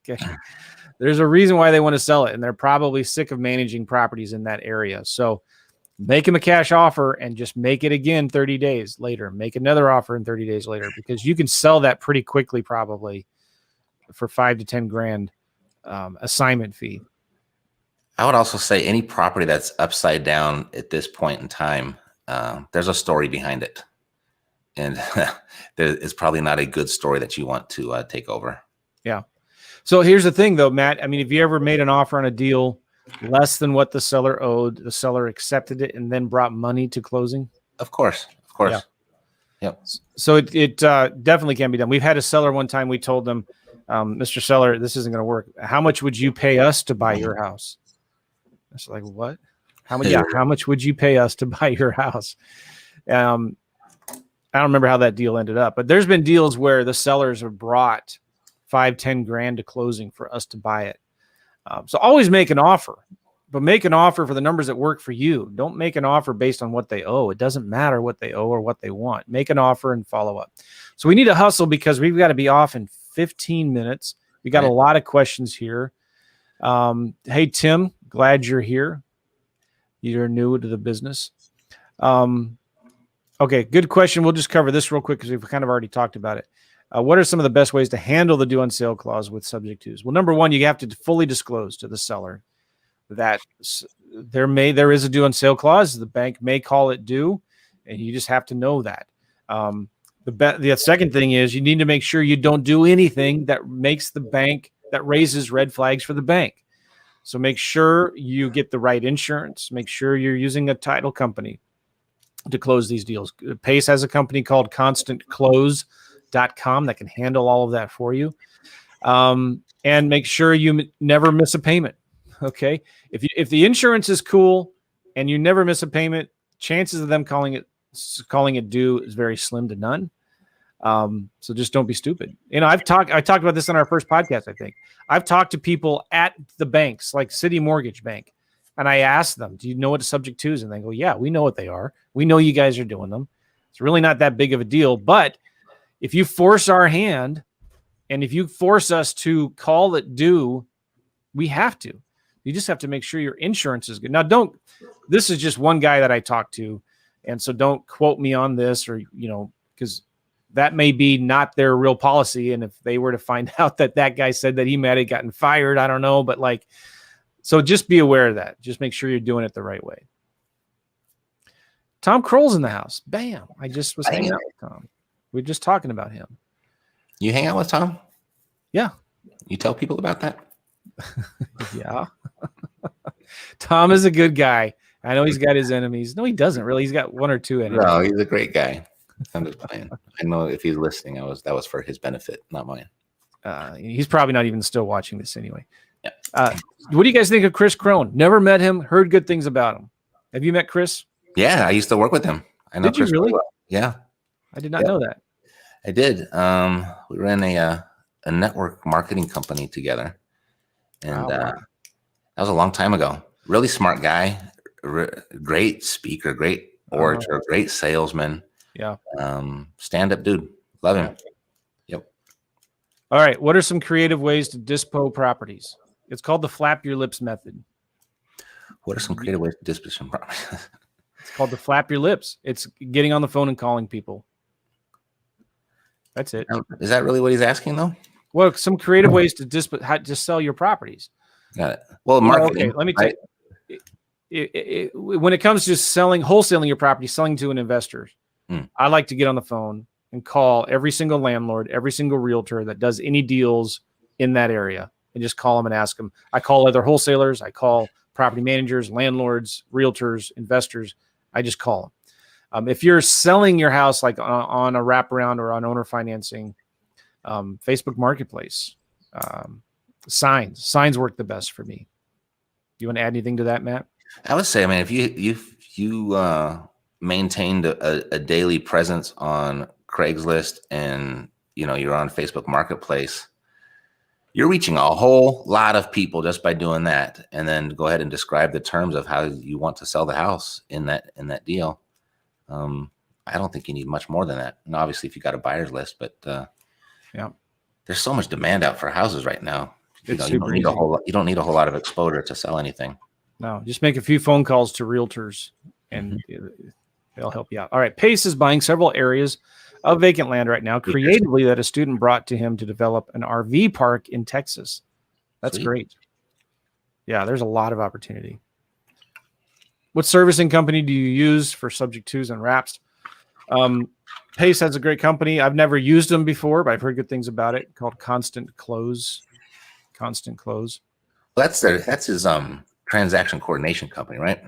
Okay. There's a reason why they want to sell it. And they're probably sick of managing properties in that area. So make him a cash offer and just make it again 30 days later. Make another offer in 30 days later, because you can sell that pretty quickly, probably for 5 to 10 grand assignment fee. I would also say any property that's upside down at this point in time, there's a story behind it. And it's probably not a good story that you want to take over. Yeah. So here's the thing, though, Matt. I mean, if you ever made an offer on a deal less than what the seller owed, the seller accepted it and then brought money to closing? Of course. Of course. Yeah. Yep. So it definitely can be done. We've had a seller one time. We told them, Mr. Seller, this isn't going to work. How much would you pay us to buy your house? I was like, what? How much? Yeah. How much would you pay us to buy your house? I don't remember how that deal ended up, but there's been deals where the sellers have brought 5-10 grand to closing for us to buy it. So always make an offer, but make an offer for the numbers that work for you. Don't make an offer based on what they owe. It doesn't matter what they owe or what they want. Make an offer and follow up. So we need to hustle because we've got to be off in 15 minutes. We got a lot of questions here. Hey, Tim, glad you're here. You're new to the business. Okay, good question. We'll just cover this real quick because we've kind of already talked about it. What are some of the best ways to handle the due on sale clause with subject twos? Well, number one, you have to fully disclose to the seller that there is a due on sale clause. The bank may call it due, and you just have to know that. The second thing is you need to make sure you don't do anything that makes the bank, that raises red flags for the bank. So make sure you get the right insurance. Make sure you're using a title company to close these deals. Pace has a company called ConstantClose.com that can handle all of that for you. And make sure you never miss a payment. Okay. If the insurance is cool and you never miss a payment, chances of them calling it due is very slim to none. So just don't be stupid. You know, I talked about this on our first podcast. I think I've talked to people at the banks like City Mortgage Bank, and I asked them, do you know what a subject to is? And they go, yeah, we know what they are. We know you guys are doing them. It's really not that big of a deal. But if you force our hand and if you force us to call it due, we have to. You just have to make sure your insurance is good. Now, this is just one guy that I talked to. And so don't quote me on this because that may be not their real policy. And if they were to find out that guy said that he might have gotten fired, I don't know. But so just be aware of that. Just make sure you're doing it the right way. Tom Kroll's in the house. Bam. I just was hanging out with Tom. We were just talking about him. You hang out with Tom? Yeah. You tell people about that? Yeah. Tom is a good guy. I know he's got his enemies. No, he doesn't really. He's got one or two enemies. No, he's a great guy. I'm just playing. I know if he's listening, that was for his benefit, not mine. He's probably not even still watching this anyway. Yeah. What do you guys think of Chris Crone? Never met him, heard good things about him. Have you met Chris? Yeah, I used to work with him. I know. Did you really? Well. Yeah. I did not know that. I did. We ran a network marketing company together, and that was a long time ago. Really smart guy, great speaker, great orator, great salesman. Yeah. Stand-up dude. Love him. Yep. All right. What are some creative ways to dispo properties? It's called the flap your lips method. What are some creative ways to dispose of properties? It's called the flap your lips. It's getting on the phone and calling people. That's it. Is that really what he's asking, though? Well, some creative ways to sell your properties. Got it. Well, marketing. Okay, let me tell you. When it comes to wholesaling your property, selling to an investor, I like to get on the phone and call every single landlord, every single realtor that does any deals in that area, and just call them and ask them. I call other wholesalers. I call property managers, landlords, realtors, investors. I just call them. If you're selling your house like on a wraparound or on owner financing, Facebook Marketplace, signs work the best for me. You want to add anything to that, Matt? I would say, I mean, if you maintained a daily presence on Craigslist and you're on Facebook Marketplace, you're reaching a whole lot of people just by doing that. And then go ahead and describe the terms of how you want to sell the house in that deal. I don't think you need much more than that. And obviously, if you got a buyer's list, but yeah, there's so much demand out for houses right now. You don't need a whole lot of exposure to sell anything. No, just make a few phone calls to realtors and they'll help you out. All right. Pace is buying several areas of vacant land right now, creatively, that a student brought to him to develop an RV park in Texas. That's Sweet. great. Yeah, there's a lot of opportunity. What servicing company do you use for subject twos and wraps? Pace has a great company. I've never used them before, but I've heard good things about it, called Constant Close. Constant Close. That's his transaction coordination company, right?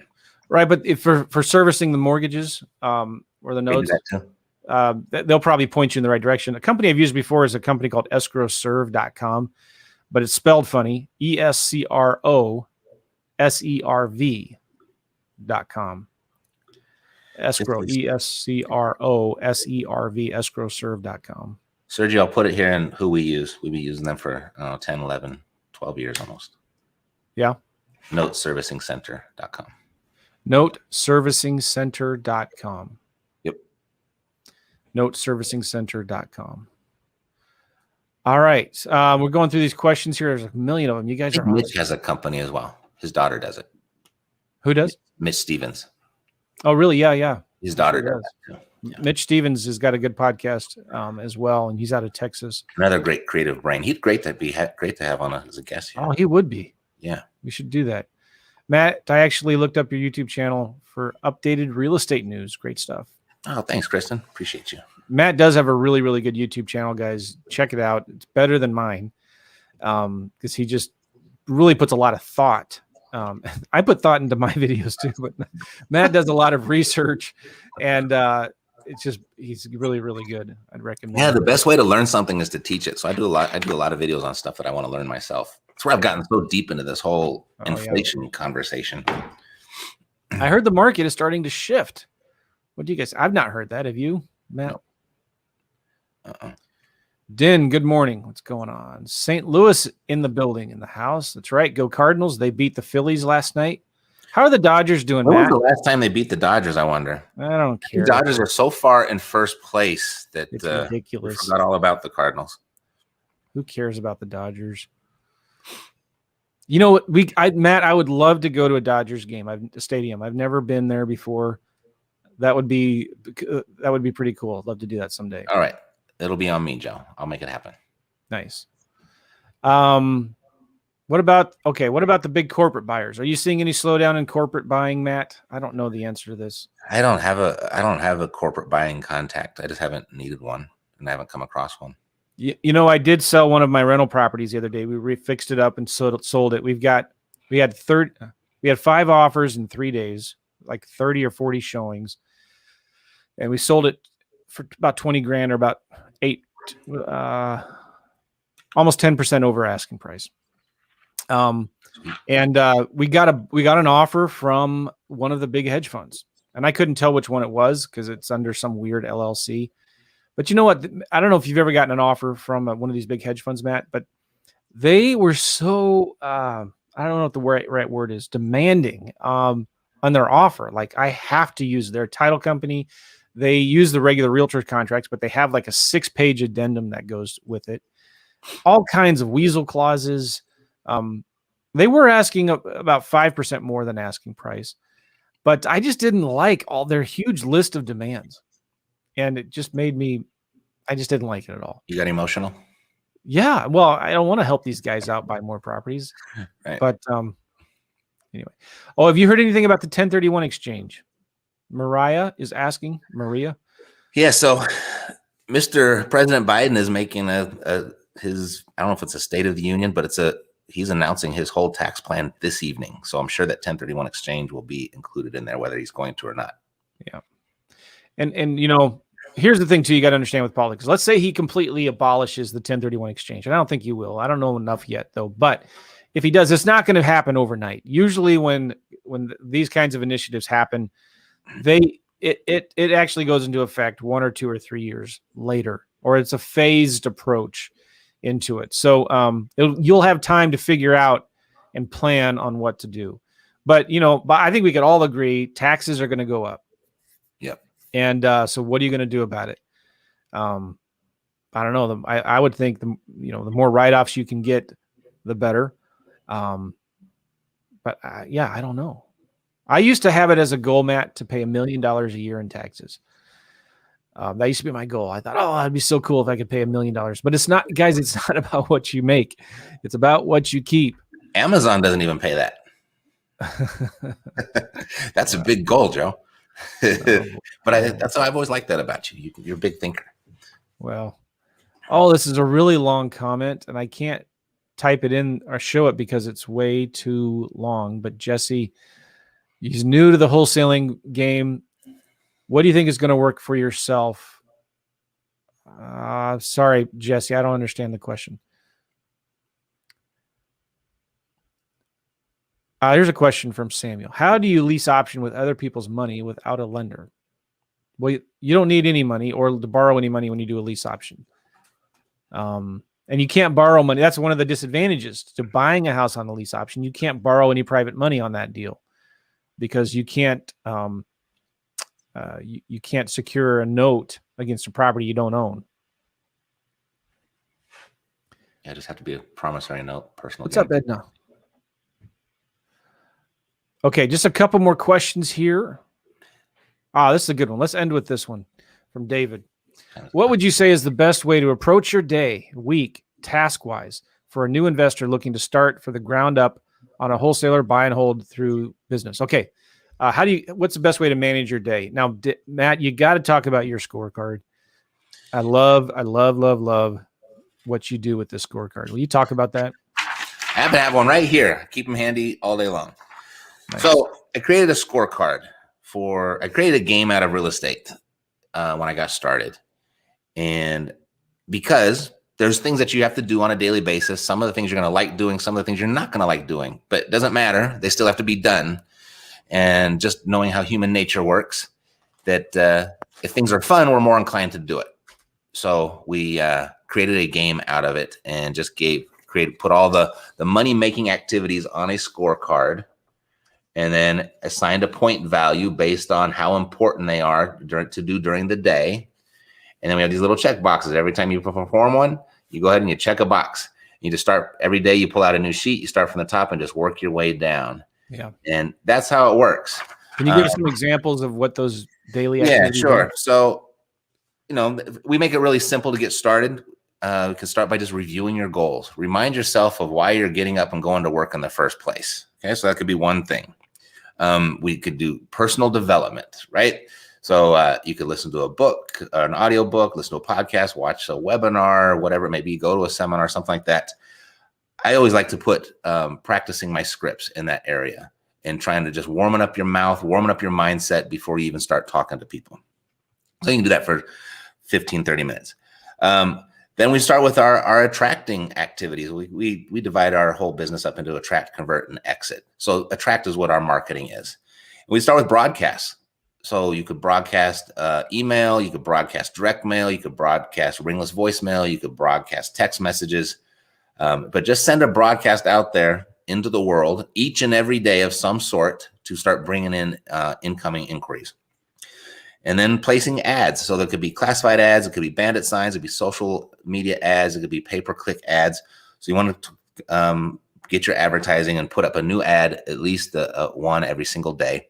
Right, but if for servicing the mortgages or the notes, they'll probably point you in the right direction. A company I've used before is a company called escrowserve.com, but it's spelled funny, ESCROSERV.com. Escrow, ESCROSERV, escrowserve.com. Sergio, I'll put it here in who we use. We've been using them for 10, 11, 12 years almost. Yeah. NoteServicingCenter.com. NoteServicingCenter.com. Yep. NoteServicingCenter.com. All right. We're going through these questions here. There's a million of them. You guys are Mitch has a company as well. His daughter does it. Who does? Mitch Stevens. Oh, really? Yeah. His daughter does it too. Yeah. Mitch Stevens has got a good podcast as well, and he's out of Texas. Another great creative brain. He'd great to have on as a guest here. Oh, he would be. Yeah. We should do that. Matt, I actually looked up your YouTube channel for updated real estate news. Great stuff. Oh, thanks, Kristen. Appreciate you. Matt does have a really, really good YouTube channel, guys. Check it out. It's better than mine because he just really puts a lot of thought. I put thought into my videos too, but Matt does a lot of research, and he's really, really good. I'd recommend. Yeah, the best way to learn something is to teach it. So I do a lot of videos on stuff that I want to learn myself. That's where I've gotten so deep into this whole inflation conversation. I heard the market is starting to shift. What do you guys? I've not heard that. Have you, Matt? No. Din, good morning. What's going on? St. Louis in the building, in the house. That's right. Go Cardinals. They beat the Phillies last night. How are the Dodgers doing, When Matt? was the last time they beat the Dodgers, I wonder? I don't care. The Dodgers are so far in first place that It's ridiculous. We forgot all about the Cardinals. Who cares about the Dodgers? You know what? Matt, I would love to go to a Dodgers game. A stadium. I've never been there before. That would be pretty cool. I'd love to do that someday. All right. It'll be on me, Joe. I'll make it happen. Nice. What about the big corporate buyers? Are you seeing any slowdown in corporate buying, Matt? I don't know the answer to this. I don't have a corporate buying contact. I just haven't needed one, and I haven't come across one. You know, I did sell one of my rental properties the other day. We refixed it up and sold it. We had 5 offers in 3 days, like 30 or 40 showings, and we sold it for about 20 grand, or about almost 10% over asking price. And we got an offer from one of the big hedge funds, and I couldn't tell which one it was because it's under some weird LLC. But you know what? I don't know if you've ever gotten an offer from one of these big hedge funds, Matt, but they were so, I don't know what the right word is, demanding on their offer. Like, I have to use their title company. They use the regular realtor contracts, but they have like a 6-page addendum that goes with it. All kinds of weasel clauses. They were asking about 5% more than asking price, but I just didn't like all their huge list of demands. And it just made me, I just didn't like it at all. You got emotional? Yeah. Well, I don't want to help these guys out buy more properties. Right. But anyway. Oh, have you heard anything about the 1031 exchange? Maria is asking. Maria? Yeah, so Mr. President Biden is making his, I don't know if it's a State of the Union, but he's announcing his whole tax plan this evening. So I'm sure that 1031 exchange will be included in there, whether he's going to or not. Yeah. And you know, here's the thing too, you got to understand with politics. Let's say he completely abolishes the 1031 exchange. And I don't think he will. I don't know enough yet though. But if he does, it's not going to happen overnight. Usually when these kinds of initiatives happen, it actually goes into effect 1 or 2 or 3 years later, or it's a phased approach into it. So you'll have time to figure out and plan on what to do. But I think we could all agree taxes are going to go up. Yep. And so what are you going to do about it? I don't know. I would think the more write-offs you can get, the better. But I don't know. I used to have it as a goal, Matt, to pay $1 million a year in taxes. That used to be my goal. I thought, oh, that'd be so cool if I could pay $1 million. But it's not, guys, it's not about what you make. It's about what you keep. Amazon doesn't even pay that. That's a big goal, Joe. But that's what I've always liked that about you. You're a big thinker. Well, this is a really long comment, and I can't type it in or show it because it's way too long. But Jesse, he's new to the wholesaling game. What do you think is going to work for yourself? Sorry, Jesse, I don't understand the question. Here's a question from Samuel. How do you lease option with other people's money without a lender? Well, you don't need any money or to borrow any money when you do a lease option. And you can't borrow money. That's one of the disadvantages to buying a house on the lease option. You can't borrow any private money on that deal because you can't you can't secure a note against a property you don't own. Yeah, just have to be a promissory note, personal. What's up, Edna? Okay, just a couple more questions here. This is a good one. Let's end with this one from David. What would you say is the best way to approach your day, week, task-wise for a new investor looking to start for the ground up on a wholesaler buy and hold through business? Okay, what's the best way to manage your day? Now, Matt, you got to talk about your scorecard. I love what you do with this scorecard. Will you talk about that? I happen to have one right here. Keep them handy all day long. Nice. So I created a scorecard I created a game out of real estate when I got started. And because there's things that you have to do on a daily basis, some of the things you're going to like doing, some of the things you're not going to like doing, but it doesn't matter. They still have to be done. And just knowing how human nature works, that if things are fun, we're more inclined to do it. So we created a game out of it and just put all the money-making activities on a scorecard, and then assigned a point value based on how important they are to do during the day. And then we have these little check boxes. Every time you perform one, you go ahead and you check a box. You just start every day. You pull out a new sheet. You start from the top and just work your way down. Yeah. And that's how it works. Can you give us some examples of what those daily activities are? Yeah, sure. Are? So, we make it really simple to get started. You can start by just reviewing your goals. Remind yourself of why you're getting up and going to work in the first place. Okay, so that could be one thing. We could do personal development, right? So you could listen to a book, an audio book, listen to a podcast, watch a webinar, whatever it may be, go to a seminar, something like that. I always like to put practicing my scripts in that area and trying to just warming up your mouth, warming up your mindset before you even start talking to people. So you can do that for 15, 30 minutes. Then we start with our attracting activities. We divide our whole business up into attract, convert, and exit. So attract is what our marketing is. We start with broadcasts. So you could broadcast email, you could broadcast direct mail, you could broadcast ringless voicemail, you could broadcast text messages, but just send a broadcast out there into the world each and every day of some sort to start bringing in incoming inquiries. And then placing ads. So there could be classified ads, it could be bandit signs, it could be social media ads, it could be pay-per-click ads. So you want to get your advertising and put up a new ad, at least one every single day.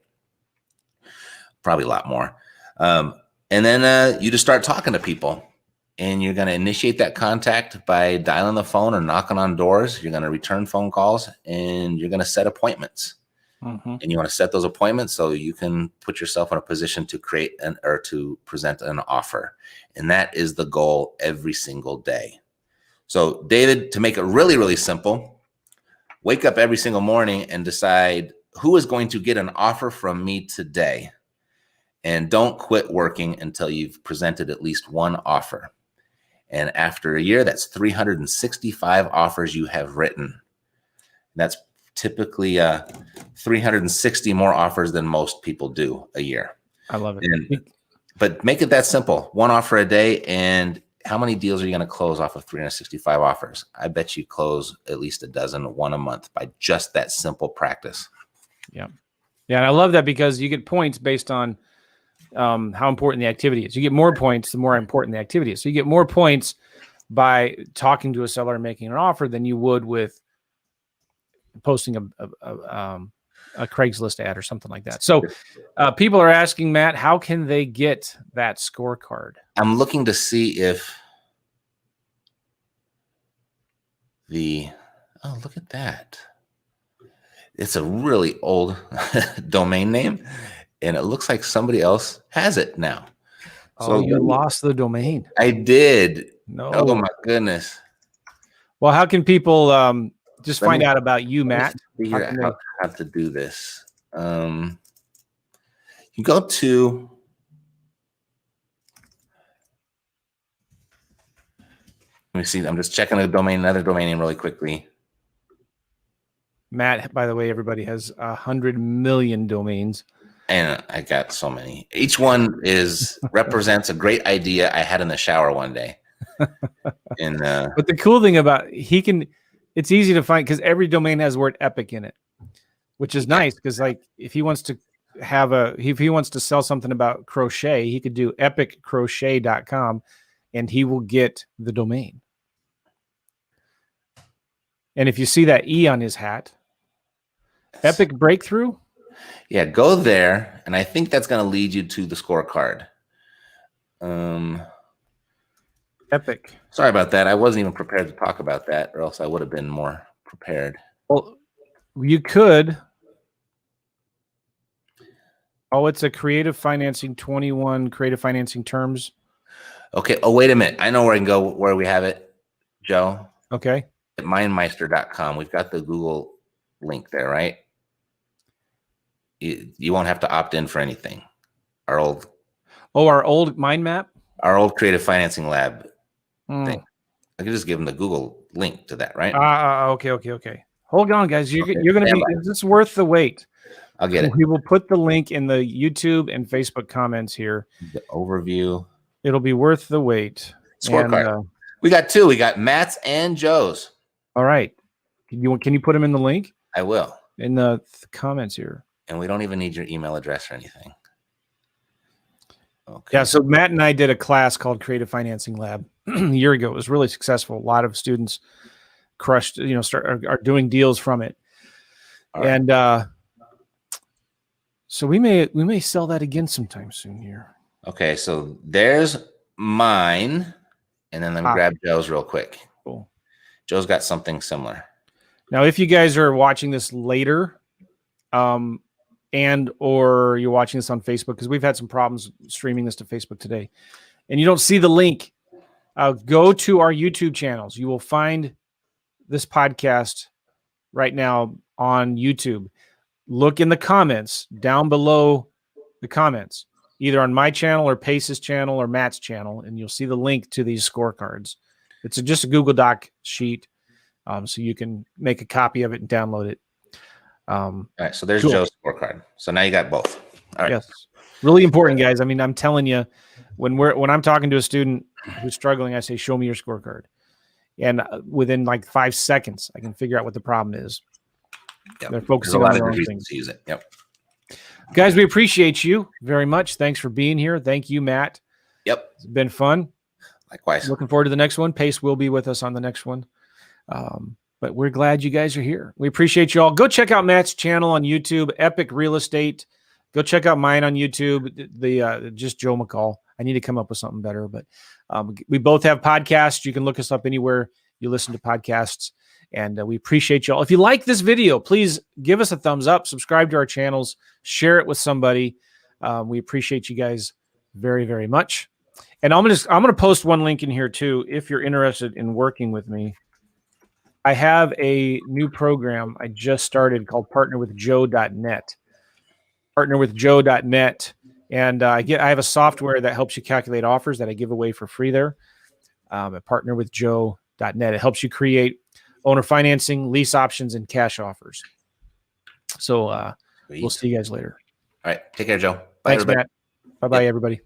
Probably a lot more. And then you just start talking to people, and you're going to initiate that contact by dialing the phone or knocking on doors. You're going to return phone calls, and you're going to set appointments. Mm-hmm. And you want to set those appointments so you can put yourself in a position to create or to present an offer. And that is the goal every single day. So David, to make it really, really simple, wake up every single morning and decide who is going to get an offer from me today. And don't quit working until you've presented at least one offer. And after a year, that's 365 offers you have written. That's typically 360 more offers than most people do a year. I love it. But make it that simple. One offer a day. And how many deals are you going to close off of 365 offers? I bet you close at least a dozen, one a month by just that simple practice. Yeah. Yeah. And I love that because you get points based on how important the activity is. You get more points the more important the activity is. So you get more points by talking to a seller and making an offer than you would with posting a a Craigslist ad or something like that. So people are asking, Matt, how can they get that scorecard? I'm looking to see if oh, look at that. It's a really old domain name, and it looks like somebody else has it now. So you lost the domain. I did. No. Oh my goodness. Well, how can people just find out about you, Matt? How to do this? You go to. Let me see. I'm just checking another domain name really quickly. Matt, by the way, everybody has 100 million domains. And I got so many. Each one represents a great idea I had in the shower one day. And but the cool thing about it's easy to find because every domain has the word epic in it, which is nice because like if he wants to sell something about crochet, he could do epiccrochet.com and he will get the domain. And if you see that E on his hat, Epic Breakthrough. Yeah, go there. And I think that's going to lead you to the scorecard. Epic. Sorry about that. I wasn't even prepared to talk about that, or else I would have been more prepared. Well, you could. Oh, it's a creative financing 21 creative financing terms. Okay. Oh, wait a minute. I know where I can go, where we have it, Joe. Okay. At mindmeister.com. We've got the Google link there, right? You won't have to opt in for anything. Our old mind map? Our old creative financing lab thing. I can just give them the Google link to that, right? Okay. Hold on, guys. You're going to be, is this worth the wait? I'll get it. We will put the link in the YouTube and Facebook comments here. The overview. It'll be worth the wait. Scorecard. And, we got two. We got Matt's and Joe's. All right. Can you put them in the link? I will. In the comments here. And we don't even need your email address or anything. Okay. Yeah, so Matt and I did a class called Creative Financing Lab a year ago. It was really successful. A lot of students crushed, are doing deals from it. Right. And so we may sell that again sometime soon here. Okay, so there's mine. And then let me grab Joe's real quick. Cool. Joe's got something similar. Now, if you guys are watching this later, and or you're watching this on Facebook, because we've had some problems streaming this to Facebook today, and you don't see the link, go to our YouTube channels. You will find this podcast right now on YouTube. Look in the comments down below the comments, either on my channel or Pace's channel or Matt's channel, and you'll see the link to these scorecards. It's just a Google Doc sheet, so you can make a copy of it and download it. All right, so there's cool. Joe's scorecard. So now you got both. All right. Yes, really important, guys. I mean, I'm telling you, when I'm talking to a student who's struggling, I say, "Show me your scorecard," and within like 5 seconds, I can figure out what the problem is. Yep. They're focusing on their own things. To use it. Yep. Guys, we appreciate you very much. Thanks for being here. Thank you, Matt. Yep, it's been fun. Likewise. Looking forward to the next one. Pace will be with us on the next one. But we're glad you guys are here. We appreciate you all. Go check out Matt's channel on YouTube, Epic Real Estate. Go check out mine on YouTube, the just Joe McCall. I need to come up with something better, but we both have podcasts. You can look us up anywhere you listen to podcasts, and we appreciate you all. If you like this video, please give us a thumbs up, subscribe to our channels, share it with somebody. We appreciate you guys very, very much. And I'm gonna post one link in here too if you're interested in working with me. I have a new program I just started called partnerwithjoe.net. Partnerwithjoe.net. And I have a software that helps you calculate offers that I give away for free there at partnerwithjoe.net. It helps you create owner financing, lease options, and cash offers. So we'll see you guys later. All right. Take care, Joe. Bye, thanks, everybody. Matt. Bye-bye, everybody.